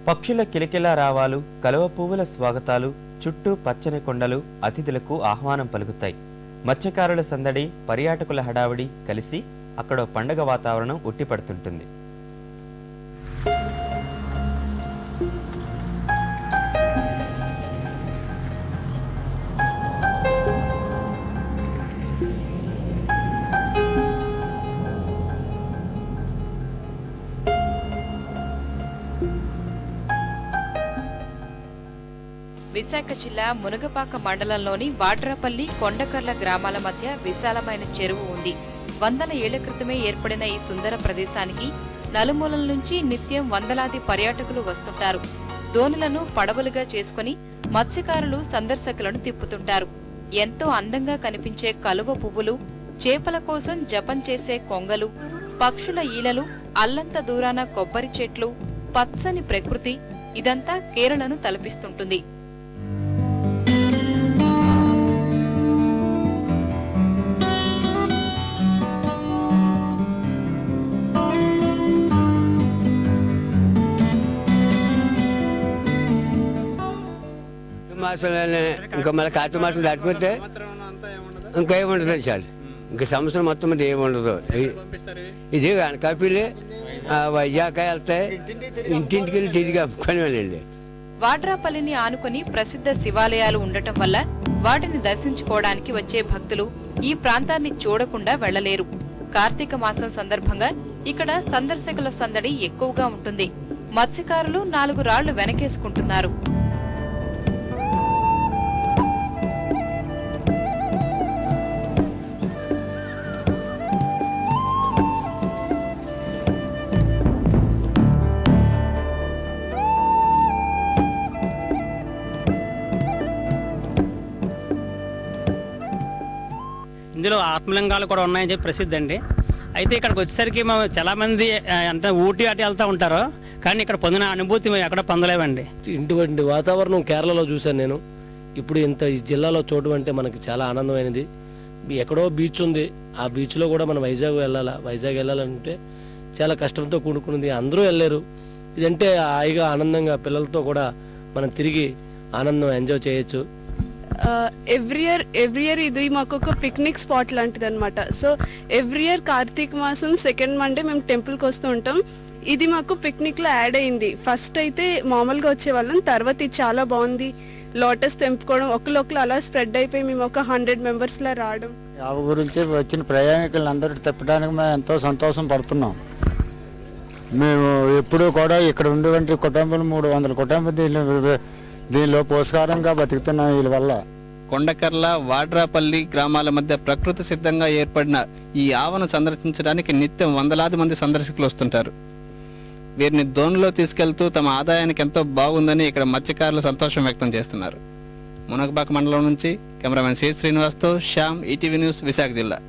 పక్షుల కిలకిలా రావాలు, కలువ పువ్వుల స్వాగతాలు, చుట్టూ పచ్చని కొండలు అతిథులకు ఆహ్వానం పలుకుతాయి. మత్స్యకారుల సందడి, పర్యాటకుల హడావిడి కలిసి అక్కడ పండగ వాతావరణం ఉట్టిపడుతుంటుంది. విశాఖ జిల్లా మునగపాక మండలంలోని వాడ్రాపల్లి, కొండకర్ల గ్రామాల మధ్య విశాలమైన చెరువు ఉంది. వందల ఏళ్ల క్రితమే ఏర్పడిన ఈ సుందర ప్రదేశానికి నలుమూలల నుంచి నిత్యం వందలాది పర్యాటకులు వస్తుంటారు. దోణులను పడవలుగా చేసుకుని మత్స్యకారులు సందర్శకులను తిప్పుతుంటారు. ఎంతో అందంగా కనిపించే కలువ పువ్వులు, చేపల కోసం జపం చేసే కొంగలు, పక్షుల ఈలలు, అల్లంత దూరాన కొబ్బరి చెట్లు, పచ్చని ప్రకృతి ఇదంతా కేరళను తలపిస్తుంటుంది. మాసంలోనే ఇంకా మళ్ళీ కార్తీక మాసం దాటిపోతే ఇంకా ఏముండదు సార్. ఇంకా సంవత్సరం మొత్తం మీద ఏముండదు. ఇది అనకాపల్లి, వైజాగ్ వెళ్తాయి, ఇంటింటికి వెళ్ళి తిరిగి అమ్ముకునేవాళ్ళండి. వాడ్రాపల్లిని ఆనుకుని ప్రసిద్ధ శివాలయాలు ఉండటం వల్ల వాటిని దర్శించుకోవడానికి వచ్చే భక్తులు ఈ ప్రాంతాన్ని చూడకుండా వెళ్లలేరు. కార్తీక మాసం సందర్భంగా ఇక్కడ సందర్శకుల సందడి ఎక్కువగా ఉంటుంది. మత్స్యకారులు 4 రాళ్లు వెనకేసుకుంటున్నారు. ఇందులో ఆత్మలింగాలు కూడా ఉన్నాయని చెప్పి ప్రసిద్ధి అండి. అయితే ఇక్కడికి వచ్చేసరికి మేము చాలా మంది అంటే ఊటీ అటు వెళ్తూ ఉంటారు, కానీ ఇక్కడ పొందిన అనుభూతి మేము ఎక్కడ పొందలేమండి. ఇటువంటి వాతావరణం కేరళలో చూశాను నేను. ఇప్పుడు ఇంత ఈ జిల్లాలో చూడడం అంటే మనకి చాలా ఆనందమైనది. ఎక్కడో బీచ్ ఉంది, ఆ బీచ్లో కూడా మనం వైజాగ్ వెళ్ళాలంటే చాలా కష్టంతో కూడుకున్నది. అందరూ వెళ్ళారు. ఇదంటే హాయిగా ఆనందంగా పిల్లలతో కూడా మనం తిరిగి ఆనందం ఎంజాయ్ చేయొచ్చు. ఎవ్రీ ఇయర్ ఇది మాకు ఒక పిక్నిక్ స్పాట్ లాంటిది అనమాట. సో ఎవ్రీ ఇయర్ కార్తీక మాసం 2nd మండే మేము టెంపుల్కి వస్తూ ఉంటాం. ఇది మాకు పిక్నిక్లో యాడ్ అయింది. ఫస్ట్ అయితే మామూలుగా వచ్చేవాళ్ళం, తర్వాత ఇది చాలా బాగుంది. లోటస్ తెంపుకోవడం, ఒకళ్ళు అలా స్ప్రెడ్ అయిపోయి మేము ఒక 100 మెంబర్స్లా రావడం. యావ గురించి వచ్చిన ప్రయాణికులందరూ తిప్పడానికి మేము ఎంతో సంతోషం పడుతున్నాం. మేము ఎప్పుడూ కూడా ఇక్కడ ఉండేటువంటి కుటుంబాలు 300 కుటుంబం దీనిలో పోషకారంగా బతుకుతున్నాం. వీళ్ళ వల్ల కొండకర్ల, వాడ్రాపల్లి గ్రామాల మధ్య ప్రకృతి సిద్ధంగా ఏర్పడిన ఈ ఆవను సందర్శించడానికి నిత్యం వందలాది మంది సందర్శకులు వస్తుంటారు. వీరిని దోణిలో తీసుకెళ్తూ తమ ఆదాయానికి ఎంతో బాగుందని ఇక్కడ మత్స్యకారులు సంతోషం వ్యక్తం చేస్తున్నారు. మునగపాక మండలం నుంచి కెమెరామెన్ శ్రీనివాస్తో శ్యామ్, ఈటీవీ న్యూస్, విశాఖ జిల్లా.